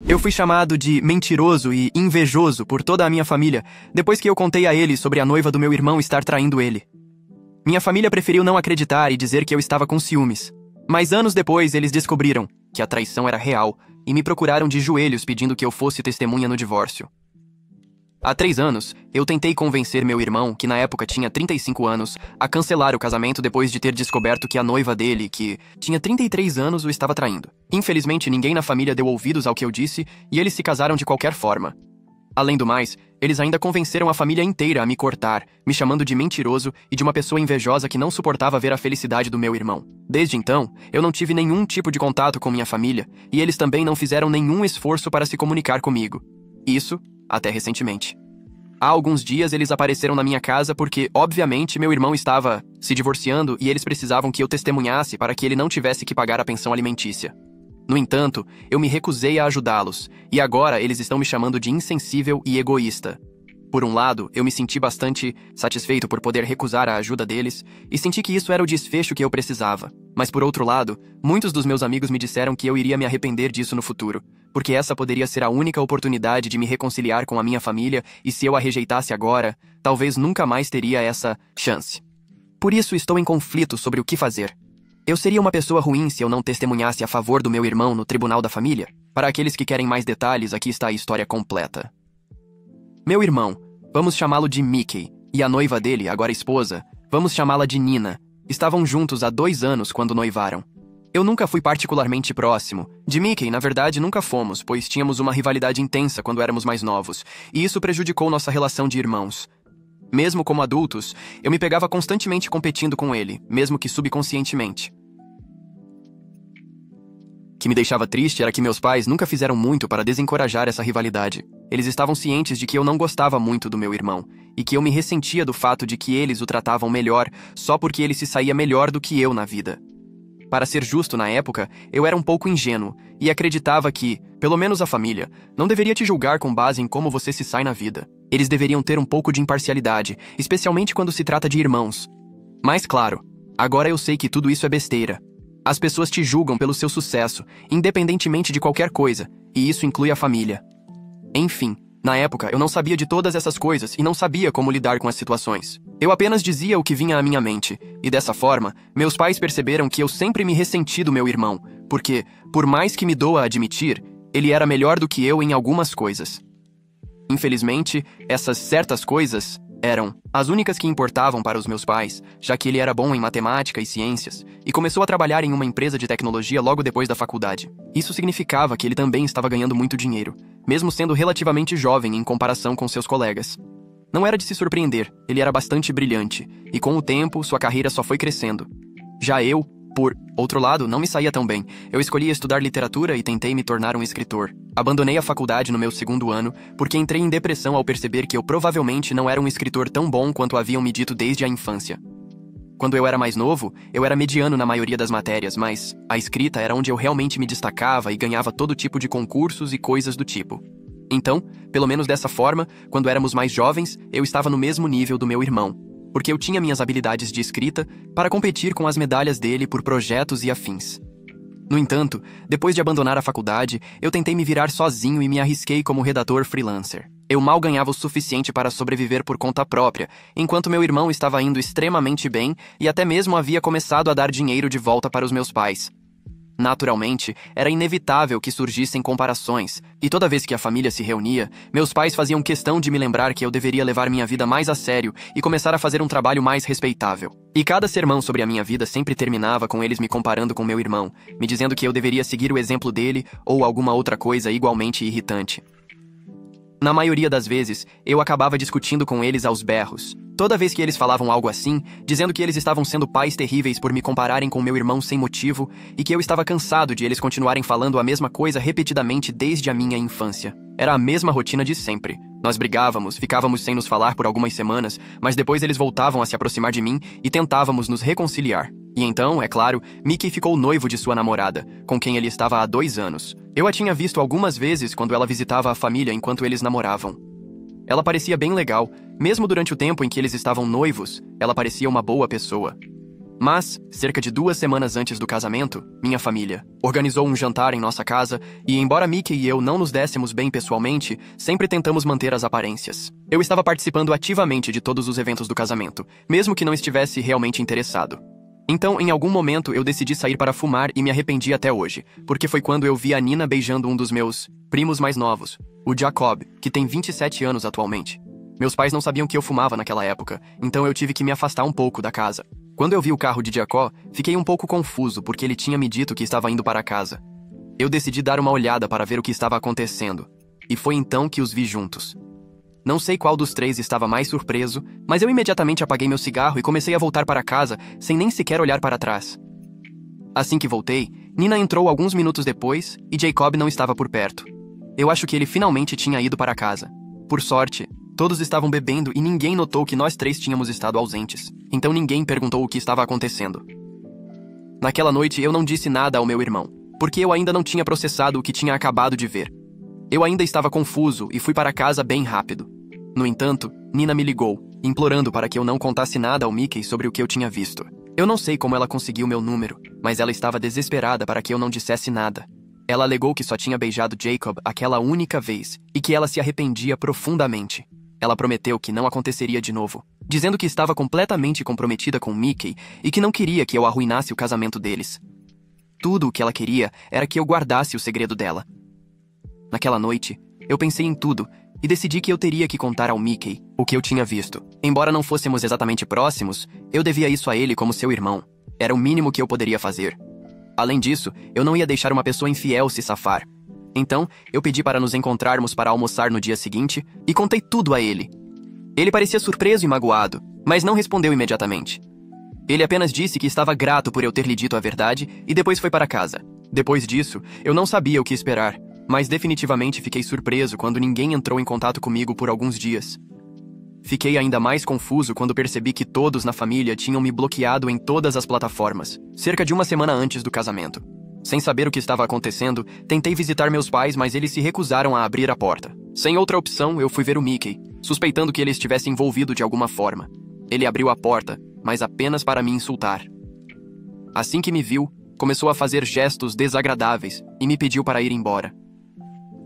Eu fui chamado de mentiroso e invejoso por toda a minha família depois que eu contei a eles sobre a noiva do meu irmão estar traindo ele. Minha família preferiu não acreditar e dizer que eu estava com ciúmes. Mas anos depois eles descobriram que a traição era real e me procuraram de joelhos pedindo que eu fosse testemunha no divórcio. Há 3 anos, eu tentei convencer meu irmão, que na época tinha 35 anos, a cancelar o casamento depois de ter descoberto que a noiva dele, que tinha 33 anos, o estava traindo. Infelizmente, ninguém na família deu ouvidos ao que eu disse e eles se casaram de qualquer forma. Além do mais, eles ainda convenceram a família inteira a me cortar, me chamando de mentiroso e de uma pessoa invejosa que não suportava ver a felicidade do meu irmão. Desde então, eu não tive nenhum tipo de contato com minha família e eles também não fizeram nenhum esforço para se comunicar comigo. Isso até recentemente. Há alguns dias eles apareceram na minha casa porque, obviamente, meu irmão estava se divorciando e eles precisavam que eu testemunhasse para que ele não tivesse que pagar a pensão alimentícia. No entanto, eu me recusei a ajudá-los, e agora eles estão me chamando de insensível e egoísta. Por um lado, eu me senti bastante satisfeito por poder recusar a ajuda deles e senti que isso era o desfecho que eu precisava. Mas por outro lado, muitos dos meus amigos me disseram que eu iria me arrepender disso no futuro, porque essa poderia ser a única oportunidade de me reconciliar com a minha família e se eu a rejeitasse agora, talvez nunca mais teria essa chance. Por isso estou em conflito sobre o que fazer. Eu seria uma pessoa ruim se eu não testemunhasse a favor do meu irmão no tribunal da família? Para aqueles que querem mais detalhes, aqui está a história completa. Meu irmão, vamos chamá-lo de Mickey, e a noiva dele, agora esposa, vamos chamá-la de Nina. Estavam juntos há 2 anos quando noivaram. Eu nunca fui particularmente próximo. De Mickey, na verdade, nunca fomos, pois tínhamos uma rivalidade intensa quando éramos mais novos, e isso prejudicou nossa relação de irmãos. Mesmo como adultos, eu me pegava constantemente competindo com ele, mesmo que subconscientemente. O que me deixava triste era que meus pais nunca fizeram muito para desencorajar essa rivalidade. Eles estavam cientes de que eu não gostava muito do meu irmão, e que eu me ressentia do fato de que eles o tratavam melhor só porque ele se saía melhor do que eu na vida. Para ser justo, na época, eu era um pouco ingênuo, e acreditava que, pelo menos a família, não deveria te julgar com base em como você se sai na vida. Eles deveriam ter um pouco de imparcialidade, especialmente quando se trata de irmãos. Mas claro, agora eu sei que tudo isso é besteira. As pessoas te julgam pelo seu sucesso, independentemente de qualquer coisa, e isso inclui a família. Enfim, na época eu não sabia de todas essas coisas e não sabia como lidar com as situações. Eu apenas dizia o que vinha à minha mente, e dessa forma, meus pais perceberam que eu sempre me ressenti do meu irmão, porque, por mais que me doa admitir, ele era melhor do que eu em algumas coisas. Infelizmente, essas certas coisas eram as únicas que importavam para os meus pais, já que ele era bom em matemática e ciências, e começou a trabalhar em uma empresa de tecnologia logo depois da faculdade. Isso significava que ele também estava ganhando muito dinheiro, mesmo sendo relativamente jovem em comparação com seus colegas. Não era de se surpreender, ele era bastante brilhante, e com o tempo, sua carreira só foi crescendo. Já eu, por outro lado, não me saía tão bem. Eu escolhi estudar literatura e tentei me tornar um escritor. Abandonei a faculdade no meu 2º ano, porque entrei em depressão ao perceber que eu provavelmente não era um escritor tão bom quanto haviam me dito desde a infância. Quando eu era mais novo, eu era mediano na maioria das matérias, mas a escrita era onde eu realmente me destacava e ganhava todo tipo de concursos e coisas do tipo. Então, pelo menos dessa forma, quando éramos mais jovens, eu estava no mesmo nível do meu irmão, porque eu tinha minhas habilidades de escrita para competir com as medalhas dele por projetos e afins. No entanto, depois de abandonar a faculdade, eu tentei me virar sozinho e me arrisquei como redator freelancer. Eu mal ganhava o suficiente para sobreviver por conta própria, enquanto meu irmão estava indo extremamente bem e até mesmo havia começado a dar dinheiro de volta para os meus pais. Naturalmente, era inevitável que surgissem comparações, e toda vez que a família se reunia, meus pais faziam questão de me lembrar que eu deveria levar minha vida mais a sério e começar a fazer um trabalho mais respeitável. E cada sermão sobre a minha vida sempre terminava com eles me comparando com meu irmão, me dizendo que eu deveria seguir o exemplo dele ou alguma outra coisa igualmente irritante. Na maioria das vezes, eu acabava discutindo com eles aos berros. Toda vez que eles falavam algo assim, dizendo que eles estavam sendo pais terríveis por me compararem com meu irmão sem motivo e que eu estava cansado de eles continuarem falando a mesma coisa repetidamente desde a minha infância. Era a mesma rotina de sempre. Nós brigávamos, ficávamos sem nos falar por algumas semanas, mas depois eles voltavam a se aproximar de mim e tentávamos nos reconciliar. E então, é claro, Mickey ficou noivo de sua namorada, com quem ele estava há 2 anos. Eu a tinha visto algumas vezes quando ela visitava a família enquanto eles namoravam. Ela parecia bem legal, mesmo durante o tempo em que eles estavam noivos, ela parecia uma boa pessoa. Mas, cerca de 2 semanas antes do casamento, minha família organizou um jantar em nossa casa e, embora Mickey e eu não nos dessemos bem pessoalmente, sempre tentamos manter as aparências. Eu estava participando ativamente de todos os eventos do casamento, mesmo que não estivesse realmente interessado. Então, em algum momento, eu decidi sair para fumar e me arrependi até hoje, porque foi quando eu vi a Nina beijando um dos meus primos mais novos, o Jacob, que tem 27 anos atualmente. Meus pais não sabiam que eu fumava naquela época, então eu tive que me afastar um pouco da casa. Quando eu vi o carro de Jacó, fiquei um pouco confuso porque ele tinha me dito que estava indo para casa. Eu decidi dar uma olhada para ver o que estava acontecendo, e foi então que os vi juntos. Não sei qual dos três estava mais surpreso, mas eu imediatamente apaguei meu cigarro e comecei a voltar para casa sem nem sequer olhar para trás. Assim que voltei, Nina entrou alguns minutos depois e Jacob não estava por perto. Eu acho que ele finalmente tinha ido para casa. Por sorte, todos estavam bebendo e ninguém notou que nós três tínhamos estado ausentes. Então ninguém perguntou o que estava acontecendo. Naquela noite eu não disse nada ao meu irmão, porque eu ainda não tinha processado o que tinha acabado de ver. Eu ainda estava confuso e fui para casa bem rápido. No entanto, Nina me ligou, implorando para que eu não contasse nada ao Mickey sobre o que eu tinha visto. Eu não sei como ela conseguiu meu número, mas ela estava desesperada para que eu não dissesse nada. Ela alegou que só tinha beijado Jacob aquela única vez e que ela se arrependia profundamente. Ela prometeu que não aconteceria de novo, dizendo que estava completamente comprometida com Mickey e que não queria que eu arruinasse o casamento deles. Tudo o que ela queria era que eu guardasse o segredo dela. Naquela noite, eu pensei em tudo e decidi que eu teria que contar ao Mickey o que eu tinha visto. Embora não fôssemos exatamente próximos, eu devia isso a ele como seu irmão. Era o mínimo que eu poderia fazer. Além disso, eu não ia deixar uma pessoa infiel se safar. Então, eu pedi para nos encontrarmos para almoçar no dia seguinte e contei tudo a ele. Ele parecia surpreso e magoado, mas não respondeu imediatamente. Ele apenas disse que estava grato por eu ter lhe dito a verdade e depois foi para casa. Depois disso, eu não sabia o que esperar, mas definitivamente fiquei surpreso quando ninguém entrou em contato comigo por alguns dias. Fiquei ainda mais confuso quando percebi que todos na família tinham me bloqueado em todas as plataformas, cerca de uma semana antes do casamento. Sem saber o que estava acontecendo, tentei visitar meus pais, mas eles se recusaram a abrir a porta. Sem outra opção, eu fui ver o Mickey, suspeitando que ele estivesse envolvido de alguma forma. Ele abriu a porta, mas apenas para me insultar. Assim que me viu, começou a fazer gestos desagradáveis e me pediu para ir embora.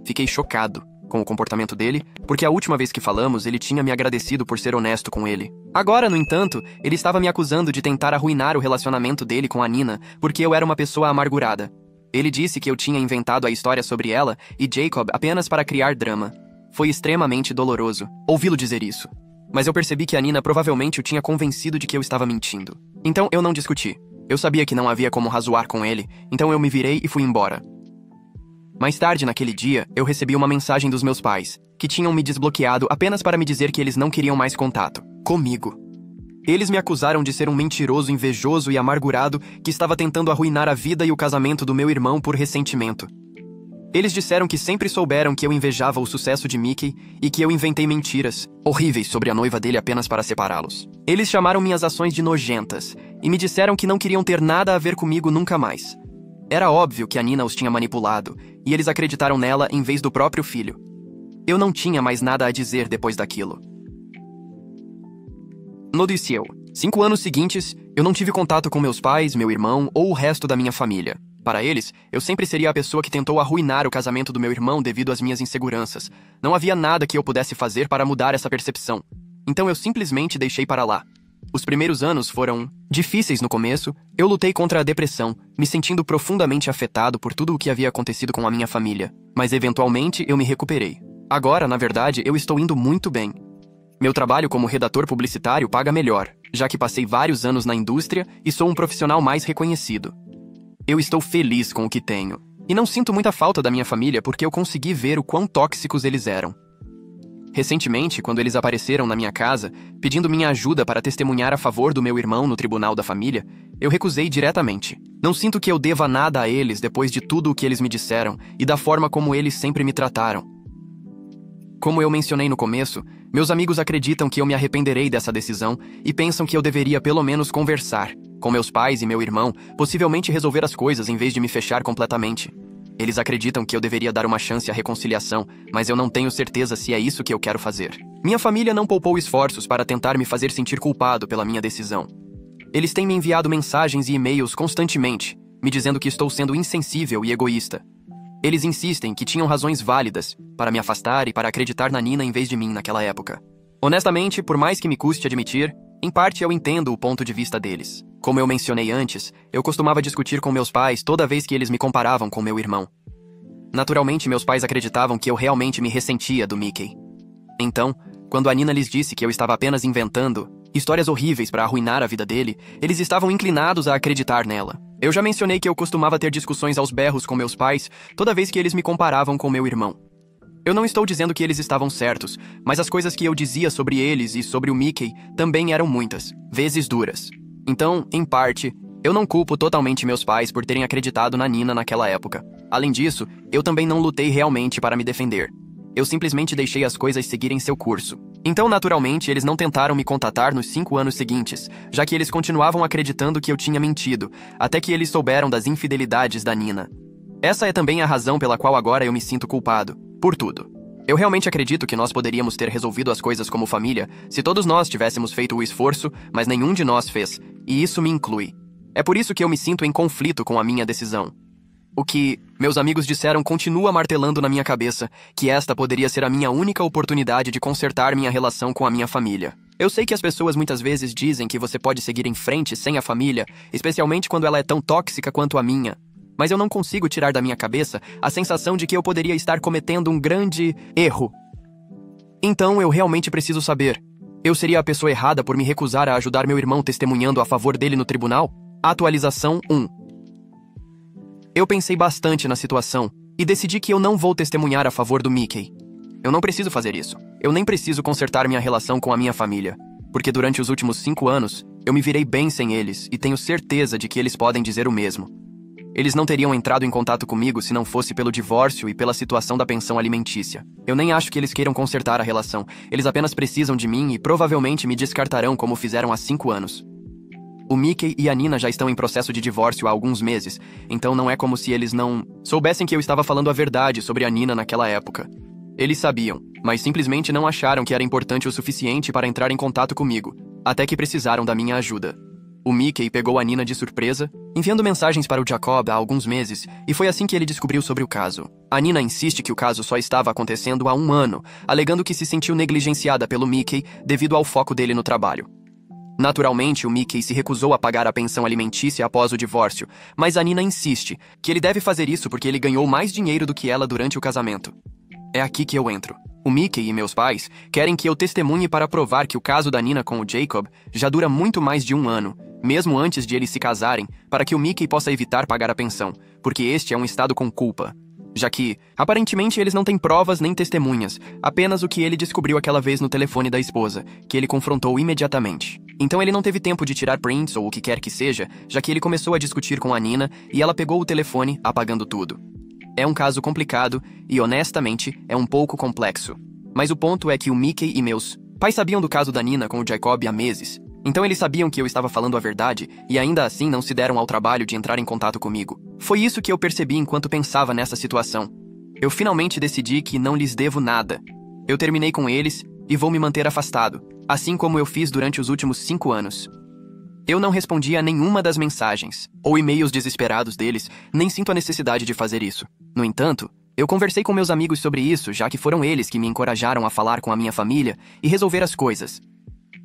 Fiquei chocado com o comportamento dele, porque a última vez que falamos, ele tinha me agradecido por ser honesto com ele. Agora, no entanto, ele estava me acusando de tentar arruinar o relacionamento dele com a Nina, porque eu era uma pessoa amargurada. Ele disse que eu tinha inventado a história sobre ela e Jacob apenas para criar drama. Foi extremamente doloroso ouvi-lo dizer isso. Mas eu percebi que a Nina provavelmente o tinha convencido de que eu estava mentindo. Então eu não discuti. Eu sabia que não havia como razoar com ele, então eu me virei e fui embora. Mais tarde naquele dia, eu recebi uma mensagem dos meus pais, que tinham me desbloqueado apenas para me dizer que eles não queriam mais contato comigo. Eles me acusaram de ser um mentiroso, invejoso e amargurado que estava tentando arruinar a vida e o casamento do meu irmão por ressentimento. Eles disseram que sempre souberam que eu invejava o sucesso de Mickey e que eu inventei mentiras horríveis sobre a noiva dele apenas para separá-los. Eles chamaram minhas ações de nojentas e me disseram que não queriam ter nada a ver comigo nunca mais. Era óbvio que a Nina os tinha manipulado, e eles acreditaram nela em vez do próprio filho. Eu não tinha mais nada a dizer depois daquilo. No Diciel, 5 anos seguintes, eu não tive contato com meus pais, meu irmão ou o resto da minha família. Para eles, eu sempre seria a pessoa que tentou arruinar o casamento do meu irmão devido às minhas inseguranças. Não havia nada que eu pudesse fazer para mudar essa percepção. Então eu simplesmente deixei para lá. Os primeiros anos foram difíceis no começo. Eu lutei contra a depressão, me sentindo profundamente afetado por tudo o que havia acontecido com a minha família. Mas eventualmente eu me recuperei. Agora, na verdade, eu estou indo muito bem. Meu trabalho como redator publicitário paga melhor, já que passei vários anos na indústria e sou um profissional mais reconhecido. Eu estou feliz com o que tenho, e não sinto muita falta da minha família porque eu consegui ver o quão tóxicos eles eram. Recentemente, quando eles apareceram na minha casa, pedindo minha ajuda para testemunhar a favor do meu irmão no tribunal da família, eu recusei diretamente. Não sinto que eu deva nada a eles depois de tudo o que eles me disseram e da forma como eles sempre me trataram. Como eu mencionei no começo, meus amigos acreditam que eu me arrependerei dessa decisão e pensam que eu deveria pelo menos conversar com meus pais e meu irmão, possivelmente resolver as coisas em vez de me fechar completamente. Eles acreditam que eu deveria dar uma chance à reconciliação, mas eu não tenho certeza se é isso que eu quero fazer. Minha família não poupou esforços para tentar me fazer sentir culpado pela minha decisão. Eles têm me enviado mensagens e e-mails constantemente, me dizendo que estou sendo insensível e egoísta. Eles insistem que tinham razões válidas para me afastar e para acreditar na Nina em vez de mim naquela época. Honestamente, por mais que me custe admitir, em parte eu entendo o ponto de vista deles. Como eu mencionei antes, eu costumava discutir com meus pais toda vez que eles me comparavam com meu irmão. Naturalmente, meus pais acreditavam que eu realmente me ressentia do Mickey. Então, quando a Nina lhes disse que eu estava apenas inventando histórias horríveis para arruinar a vida dele, eles estavam inclinados a acreditar nela. Eu já mencionei que eu costumava ter discussões aos berros com meus pais toda vez que eles me comparavam com meu irmão. Eu não estou dizendo que eles estavam certos, mas as coisas que eu dizia sobre eles e sobre o Mickey também eram muitas, vezes duras. Então, em parte, eu não culpo totalmente meus pais por terem acreditado na Nina naquela época. Além disso, eu também não lutei realmente para me defender. Eu simplesmente deixei as coisas seguirem seu curso. Então, naturalmente, eles não tentaram me contatar nos 5 anos seguintes, já que eles continuavam acreditando que eu tinha mentido, até que eles souberam das infidelidades da Nina. Essa é também a razão pela qual agora eu me sinto culpado. Por tudo. Eu realmente acredito que nós poderíamos ter resolvido as coisas como família se todos nós tivéssemos feito o esforço, mas nenhum de nós fez, e isso me inclui. É por isso que eu me sinto em conflito com a minha decisão. O que meus amigos disseram continua martelando na minha cabeça, que esta poderia ser a minha única oportunidade de consertar minha relação com a minha família. Eu sei que as pessoas muitas vezes dizem que você pode seguir em frente sem a família, especialmente quando ela é tão tóxica quanto a minha. Mas eu não consigo tirar da minha cabeça a sensação de que eu poderia estar cometendo um grande erro. Então eu realmente preciso saber. Eu seria a pessoa errada por me recusar a ajudar meu irmão testemunhando a favor dele no tribunal? Atualização 1. Eu pensei bastante na situação e decidi que eu não vou testemunhar a favor do Mickey. Eu não preciso fazer isso. Eu nem preciso consertar minha relação com a minha família. Porque durante os últimos 5 anos, eu me virei bem sem eles e tenho certeza de que eles podem dizer o mesmo. Eles não teriam entrado em contato comigo se não fosse pelo divórcio e pela situação da pensão alimentícia. Eu nem acho que eles queiram consertar a relação. Eles apenas precisam de mim e provavelmente me descartarão como fizeram há 5 anos. O Mickey e a Nina já estão em processo de divórcio há alguns meses, então não é como se eles não soubessem que eu estava falando a verdade sobre a Nina naquela época. Eles sabiam, mas simplesmente não acharam que era importante o suficiente para entrar em contato comigo, até que precisaram da minha ajuda. O Mickey pegou a Nina de surpresa, enviando mensagens para o Jacob há alguns meses, e foi assim que ele descobriu sobre o caso. A Nina insiste que o caso só estava acontecendo há 1 ano, alegando que se sentiu negligenciada pelo Mickey devido ao foco dele no trabalho. Naturalmente, o Mickey se recusou a pagar a pensão alimentícia após o divórcio, mas a Nina insiste que ele deve fazer isso porque ele ganhou mais dinheiro do que ela durante o casamento. É aqui que eu entro. O Mickey e meus pais querem que eu testemunhe para provar que o caso da Nina com o Jacob já dura muito mais de 1 ano, mesmo antes de eles se casarem, para que o Mickey possa evitar pagar a pensão, porque este é um estado com culpa. Já que, aparentemente, eles não têm provas nem testemunhas, apenas o que ele descobriu aquela vez no telefone da esposa, que ele confrontou imediatamente. Então ele não teve tempo de tirar prints ou o que quer que seja, já que ele começou a discutir com a Nina e ela pegou o telefone, apagando tudo. É um caso complicado e, honestamente, é um pouco complexo. Mas o ponto é que o Mickey e meus pais sabiam do caso da Nina com o Jacob há meses. Então eles sabiam que eu estava falando a verdade e ainda assim não se deram ao trabalho de entrar em contato comigo. Foi isso que eu percebi enquanto pensava nessa situação. Eu finalmente decidi que não lhes devo nada. Eu terminei com eles e vou me manter afastado, assim como eu fiz durante os últimos 5 anos. Eu não respondi a nenhuma das mensagens ou e-mails desesperados deles, nem sinto a necessidade de fazer isso. No entanto, eu conversei com meus amigos sobre isso, já que foram eles que me encorajaram a falar com a minha família e resolver as coisas.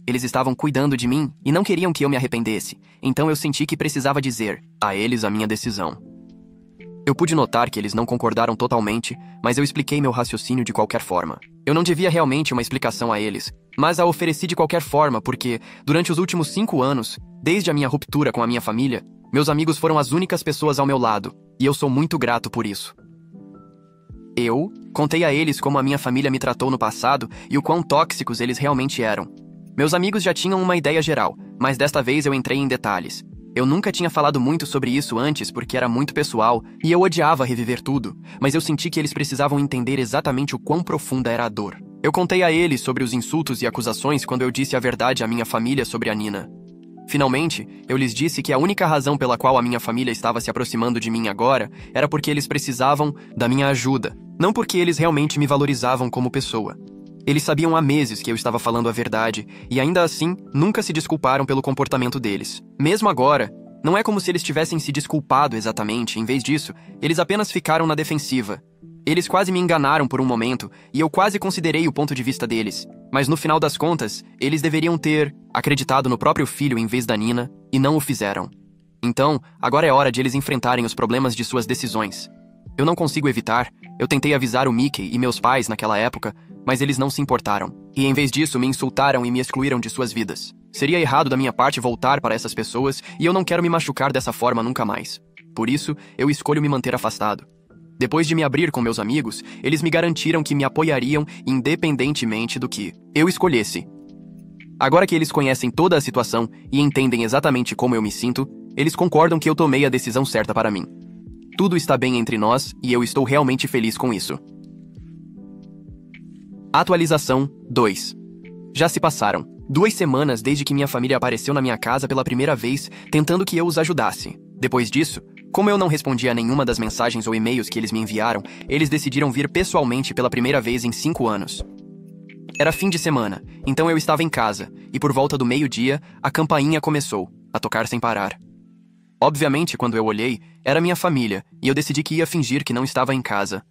Eles estavam cuidando de mim e não queriam que eu me arrependesse, então eu senti que precisava dizer a eles a minha decisão. Eu pude notar que eles não concordaram totalmente, mas eu expliquei meu raciocínio de qualquer forma. Eu não devia realmente uma explicação a eles, mas a ofereci de qualquer forma porque, durante os últimos 5 anos, desde a minha ruptura com a minha família, meus amigos foram as únicas pessoas ao meu lado, e eu sou muito grato por isso. Eu contei a eles como a minha família me tratou no passado e o quão tóxicos eles realmente eram. Meus amigos já tinham uma ideia geral, mas desta vez eu entrei em detalhes. Eu nunca tinha falado muito sobre isso antes porque era muito pessoal e eu odiava reviver tudo, mas eu senti que eles precisavam entender exatamente o quão profunda era a dor. Eu contei a eles sobre os insultos e acusações quando eu disse a verdade à minha família sobre a Nina. Finalmente, eu lhes disse que a única razão pela qual a minha família estava se aproximando de mim agora era porque eles precisavam da minha ajuda, não porque eles realmente me valorizavam como pessoa. Eles sabiam há meses que eu estava falando a verdade, e ainda assim, nunca se desculparam pelo comportamento deles. Mesmo agora, não é como se eles tivessem se desculpado exatamente, em vez disso, eles apenas ficaram na defensiva. Eles quase me enganaram por um momento, e eu quase considerei o ponto de vista deles. Mas no final das contas, eles deveriam ter acreditado no próprio filho em vez da Nina, e não o fizeram. Então, agora é hora de eles enfrentarem os problemas de suas decisões. Eu não consigo evitar, eu tentei avisar o Mickey e meus pais naquela época, mas eles não se importaram. E em vez disso, me insultaram e me excluíram de suas vidas. Seria errado da minha parte voltar para essas pessoas, e eu não quero me machucar dessa forma nunca mais. Por isso, eu escolho me manter afastado. Depois de me abrir com meus amigos, eles me garantiram que me apoiariam independentemente do que eu escolhesse. Agora que eles conhecem toda a situação e entendem exatamente como eu me sinto, eles concordam que eu tomei a decisão certa para mim. Tudo está bem entre nós e eu estou realmente feliz com isso. Atualização 2. Já se passaram 2 semanas desde que minha família apareceu na minha casa pela primeira vez, tentando que eu os ajudasse. Depois disso, como eu não respondia a nenhuma das mensagens ou e-mails que eles me enviaram, eles decidiram vir pessoalmente pela primeira vez em 5 anos. Era fim de semana, então eu estava em casa, e por volta do meio-dia, a campainha começou a tocar sem parar. Obviamente, quando eu olhei, era minha família, e eu decidi que ia fingir que não estava em casa.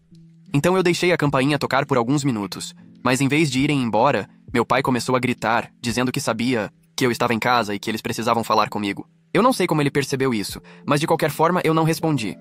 Então eu deixei a campainha tocar por alguns minutos, mas em vez de irem embora, meu pai começou a gritar, dizendo que sabia que eu estava em casa e que eles precisavam falar comigo. Eu não sei como ele percebeu isso, mas de qualquer forma eu não respondi.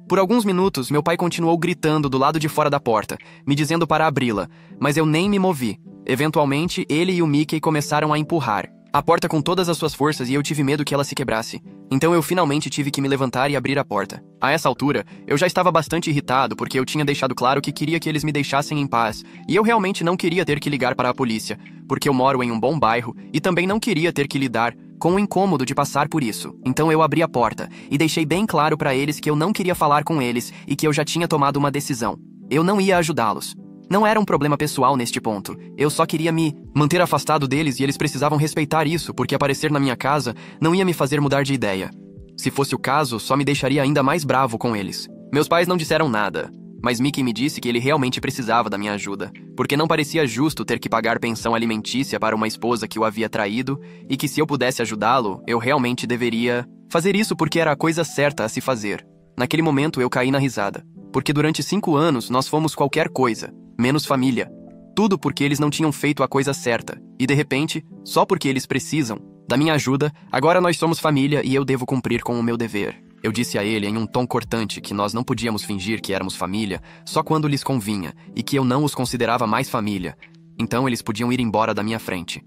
Por alguns minutos, meu pai continuou gritando do lado de fora da porta, me dizendo para abri-la, mas eu nem me movi. Eventualmente, ele e o Mickey começaram a empurrar a porta com todas as suas forças e eu tive medo que ela se quebrasse. Então eu finalmente tive que me levantar e abrir a porta. A essa altura, eu já estava bastante irritado porque eu tinha deixado claro que queria que eles me deixassem em paz, e eu realmente não queria ter que ligar para a polícia, porque eu moro em um bom bairro e também não queria ter que lidar com o incômodo de passar por isso. Então eu abri a porta e deixei bem claro para eles que eu não queria falar com eles e que eu já tinha tomado uma decisão. Eu não ia ajudá-los. Não era um problema pessoal neste ponto. Eu só queria me manter afastado deles e eles precisavam respeitar isso, porque aparecer na minha casa não ia me fazer mudar de ideia. Se fosse o caso, só me deixaria ainda mais bravo com eles. Meus pais não disseram nada, mas Mickey me disse que ele realmente precisava da minha ajuda, porque não parecia justo ter que pagar pensão alimentícia para uma esposa que o havia traído e que se eu pudesse ajudá-lo, eu realmente deveria fazer isso porque era a coisa certa a se fazer. Naquele momento eu caí na risada, porque durante 5 anos nós fomos qualquer coisa, menos família. Tudo porque eles não tinham feito a coisa certa. E de repente, só porque eles precisam da minha ajuda, agora nós somos família e eu devo cumprir com o meu dever. Eu disse a ele em um tom cortante que nós não podíamos fingir que éramos família só quando lhes convinha e que eu não os considerava mais família. Então eles podiam ir embora da minha frente.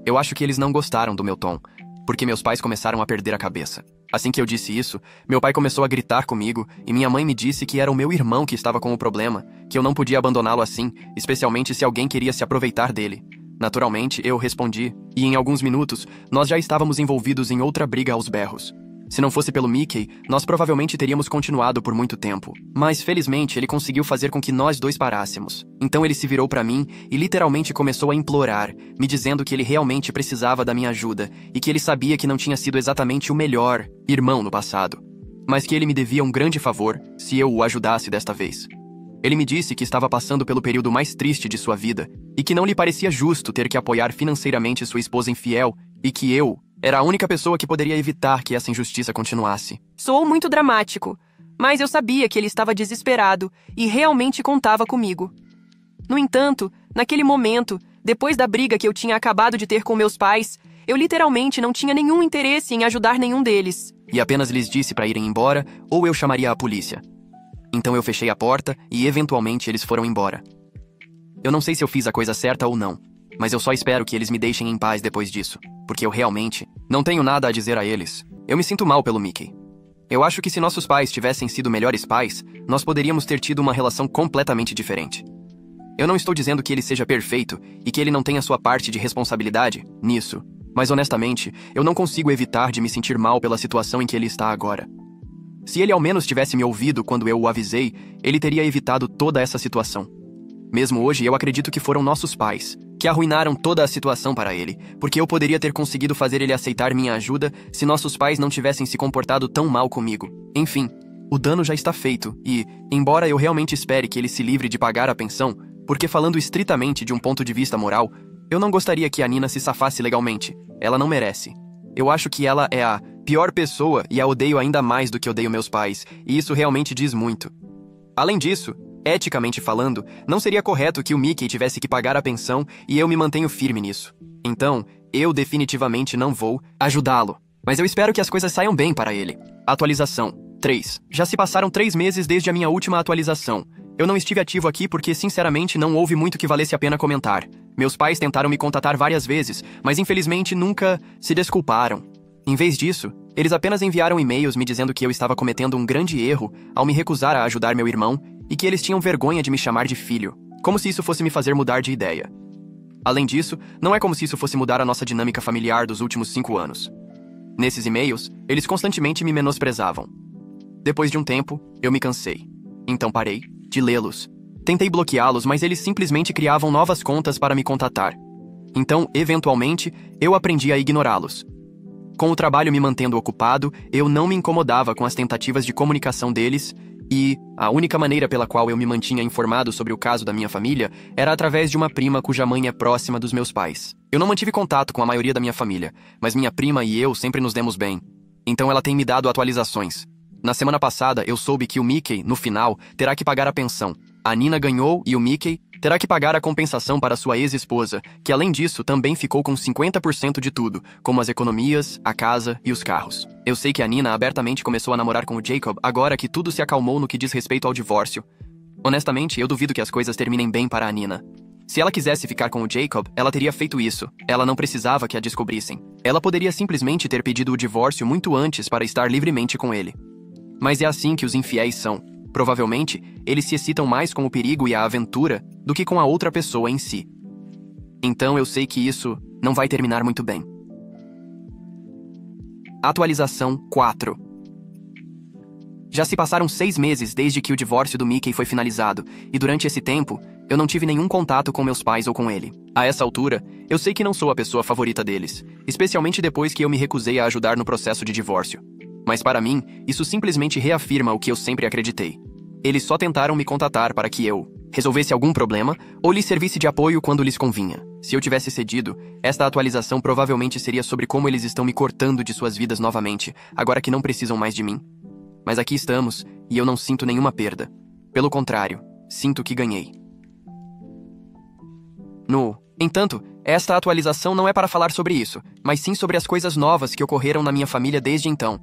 Eu acho que eles não gostaram do meu tom, porque meus pais começaram a perder a cabeça. Assim que eu disse isso, meu pai começou a gritar comigo e minha mãe me disse que era o meu irmão que estava com o problema, que eu não podia abandoná-lo assim, especialmente se alguém queria se aproveitar dele. Naturalmente, eu respondi, e em alguns minutos, nós já estávamos envolvidos em outra briga aos berros. Se não fosse pelo Mickey, nós provavelmente teríamos continuado por muito tempo. Mas, felizmente, ele conseguiu fazer com que nós dois parássemos. Então ele se virou para mim e literalmente começou a implorar, me dizendo que ele realmente precisava da minha ajuda e que ele sabia que não tinha sido exatamente o melhor irmão no passado, mas que ele me devia um grande favor se eu o ajudasse desta vez. Ele me disse que estava passando pelo período mais triste de sua vida e que não lhe parecia justo ter que apoiar financeiramente sua esposa infiel e que eu era a única pessoa que poderia evitar que essa injustiça continuasse. Soou muito dramático, mas eu sabia que ele estava desesperado e realmente contava comigo. No entanto, naquele momento, depois da briga que eu tinha acabado de ter com meus pais, eu literalmente não tinha nenhum interesse em ajudar nenhum deles. E apenas lhes disse para irem embora ou eu chamaria a polícia. Então eu fechei a porta e eventualmente eles foram embora. Eu não sei se eu fiz a coisa certa ou não, mas eu só espero que eles me deixem em paz depois disso, porque eu realmente não tenho nada a dizer a eles. Eu me sinto mal pelo Mickey. Eu acho que se nossos pais tivessem sido melhores pais, nós poderíamos ter tido uma relação completamente diferente. Eu não estou dizendo que ele seja perfeito e que ele não tenha sua parte de responsabilidade nisso, mas honestamente, eu não consigo evitar de me sentir mal pela situação em que ele está agora. Se ele ao menos tivesse me ouvido quando eu o avisei, ele teria evitado toda essa situação. Mesmo hoje, eu acredito que foram nossos pais que arruinaram toda a situação para ele, porque eu poderia ter conseguido fazer ele aceitar minha ajuda se nossos pais não tivessem se comportado tão mal comigo. Enfim, o dano já está feito e, embora eu realmente espere que ele se livre de pagar a pensão, Porque falando estritamente de um ponto de vista moral, eu não gostaria que a Nina se safasse legalmente. Ela não merece. Eu acho que ela é a pior pessoa e a odeio ainda mais do que odeio meus pais, e isso realmente diz muito. Além disso, eticamente falando, não seria correto que o Mickey tivesse que pagar a pensão e eu me mantenho firme nisso. Então, eu definitivamente não vou ajudá-lo. Mas eu espero que as coisas saiam bem para ele. Atualização 3. Já se passaram 3 meses desde a minha última atualização. Eu não estive ativo aqui porque, sinceramente, não houve muito que valesse a pena comentar. Meus pais tentaram me contatar várias vezes, mas infelizmente nunca se desculparam. Em vez disso, eles apenas enviaram e-mails me dizendo que eu estava cometendo um grande erro ao me recusar a ajudar meu irmão e que eles tinham vergonha de me chamar de filho, como se isso fosse me fazer mudar de ideia. Além disso, não é como se isso fosse mudar a nossa dinâmica familiar dos últimos 5 anos. Nesses e-mails, eles constantemente me menosprezavam. Depois de um tempo, eu me cansei. Então parei de lê-los. Tentei bloqueá-los, mas eles simplesmente criavam novas contas para me contatar. Então, eventualmente, eu aprendi a ignorá-los. Com o trabalho me mantendo ocupado, eu não me incomodava com as tentativas de comunicação deles e a única maneira pela qual eu me mantinha informado sobre o caso da minha família era através de uma prima cuja mãe é próxima dos meus pais. Eu não mantive contato com a maioria da minha família, mas minha prima e eu sempre nos demos bem. Então ela tem me dado atualizações. Na semana passada, eu soube que o Mickey, no final, terá que pagar a pensão. A Nina ganhou e o Mickey terá que pagar a compensação para sua ex-esposa, que além disso também ficou com 50% de tudo, como as economias, a casa e os carros. Eu sei que a Nina abertamente começou a namorar com o Jacob agora que tudo se acalmou no que diz respeito ao divórcio. Honestamente, eu duvido que as coisas terminem bem para a Nina. Se ela quisesse ficar com o Jacob, ela teria feito isso. Ela não precisava que a descobrissem. Ela poderia simplesmente ter pedido o divórcio muito antes para estar livremente com ele. Mas é assim que os infiéis são. Provavelmente, eles se excitam mais com o perigo e a aventura do que com a outra pessoa em si. Então eu sei que isso não vai terminar muito bem. Atualização 4. Já se passaram 6 meses desde que o divórcio do Mickey foi finalizado, e durante esse tempo, eu não tive nenhum contato com meus pais ou com ele. A essa altura, eu sei que não sou a pessoa favorita deles, especialmente depois que eu me recusei a ajudar no processo de divórcio. Mas para mim, isso simplesmente reafirma o que eu sempre acreditei. Eles só tentaram me contatar para que eu resolvesse algum problema ou lhes servisse de apoio quando lhes convinha. Se eu tivesse cedido, esta atualização provavelmente seria sobre como eles estão me cortando de suas vidas novamente, agora que não precisam mais de mim. Mas aqui estamos, e eu não sinto nenhuma perda. Pelo contrário, sinto que ganhei. No entanto, esta atualização não é para falar sobre isso, mas sim sobre as coisas novas que ocorreram na minha família desde então.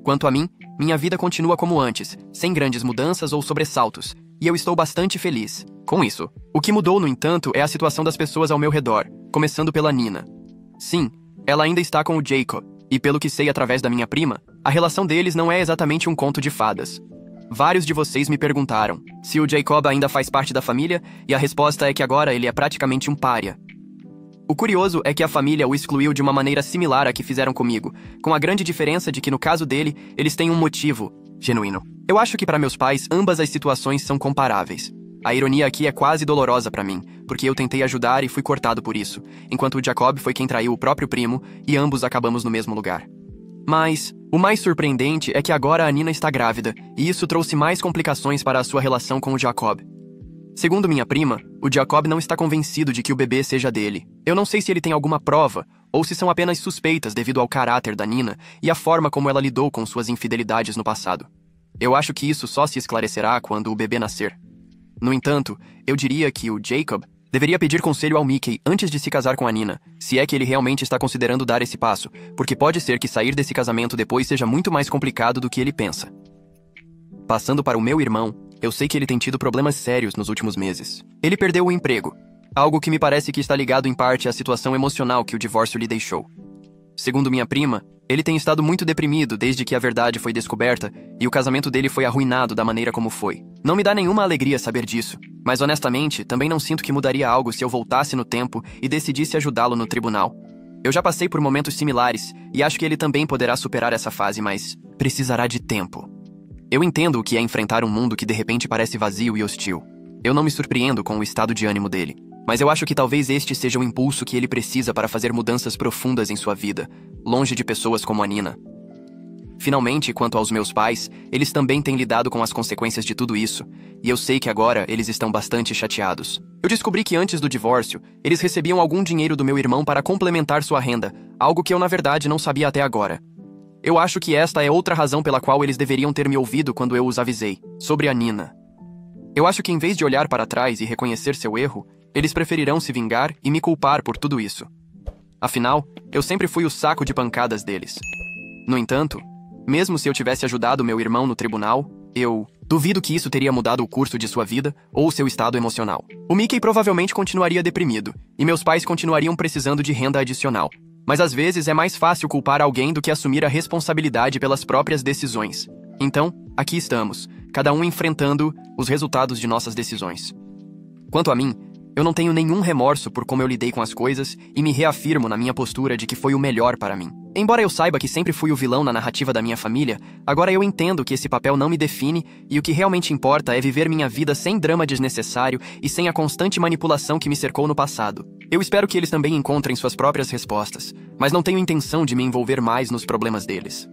Quanto a mim, minha vida continua como antes, sem grandes mudanças ou sobressaltos, e eu estou bastante feliz com isso. O que mudou, no entanto, é a situação das pessoas ao meu redor, começando pela Nina. Sim, ela ainda está com o Jacob, e pelo que sei através da minha prima, a relação deles não é exatamente um conto de fadas. Vários de vocês me perguntaram se o Jacob ainda faz parte da família, e a resposta é que agora ele é praticamente um pária. O curioso é que a família o excluiu de uma maneira similar à que fizeram comigo, com a grande diferença de que no caso dele, eles têm um motivo genuíno. Eu acho que para meus pais, ambas as situações são comparáveis. A ironia aqui é quase dolorosa para mim, porque eu tentei ajudar e fui cortado por isso, enquanto o Jacob foi quem traiu o próprio primo e ambos acabamos no mesmo lugar. Mas o mais surpreendente é que agora a Nina está grávida, e isso trouxe mais complicações para a sua relação com o Jacob. Segundo minha prima, o Jacob não está convencido de que o bebê seja dele. Eu não sei se ele tem alguma prova, ou se são apenas suspeitas devido ao caráter da Nina e a forma como ela lidou com suas infidelidades no passado. Eu acho que isso só se esclarecerá quando o bebê nascer. No entanto, eu diria que o Jacob deveria pedir conselho ao Mickey antes de se casar com a Nina, se é que ele realmente está considerando dar esse passo, porque pode ser que sair desse casamento depois seja muito mais complicado do que ele pensa. Passando para o meu irmão, eu sei que ele tem tido problemas sérios nos últimos meses. Ele perdeu o emprego, algo que me parece que está ligado em parte à situação emocional que o divórcio lhe deixou. Segundo minha prima, ele tem estado muito deprimido desde que a verdade foi descoberta e o casamento dele foi arruinado da maneira como foi. Não me dá nenhuma alegria saber disso, mas honestamente, também não sinto que mudaria algo se eu voltasse no tempo e decidisse ajudá-lo no tribunal. Eu já passei por momentos similares e acho que ele também poderá superar essa fase, mas precisará de tempo. Eu entendo o que é enfrentar um mundo que de repente parece vazio e hostil. Eu não me surpreendo com o estado de ânimo dele, mas eu acho que talvez este seja o impulso que ele precisa para fazer mudanças profundas em sua vida, longe de pessoas como a Nina. Finalmente, quanto aos meus pais, eles também têm lidado com as consequências de tudo isso, e eu sei que agora eles estão bastante chateados. Eu descobri que antes do divórcio, eles recebiam algum dinheiro do meu irmão para complementar sua renda, algo que eu na verdade não sabia até agora. Eu acho que esta é outra razão pela qual eles deveriam ter me ouvido quando eu os avisei, sobre a Nina. Eu acho que em vez de olhar para trás e reconhecer seu erro, eles preferirão se vingar e me culpar por tudo isso. Afinal, eu sempre fui o saco de pancadas deles. No entanto, mesmo se eu tivesse ajudado meu irmão no tribunal, eu duvido que isso teria mudado o curso de sua vida ou seu estado emocional. O Mickey provavelmente continuaria deprimido, e meus pais continuariam precisando de renda adicional. Mas às vezes é mais fácil culpar alguém do que assumir a responsabilidade pelas próprias decisões. Então, aqui estamos, cada um enfrentando os resultados de nossas decisões. Quanto a mim, eu não tenho nenhum remorso por como eu lidei com as coisas e me reafirmo na minha postura de que foi o melhor para mim. Embora eu saiba que sempre fui o vilão na narrativa da minha família, agora eu entendo que esse papel não me define e o que realmente importa é viver minha vida sem drama desnecessário e sem a constante manipulação que me cercou no passado. Eu espero que eles também encontrem suas próprias respostas, mas não tenho intenção de me envolver mais nos problemas deles.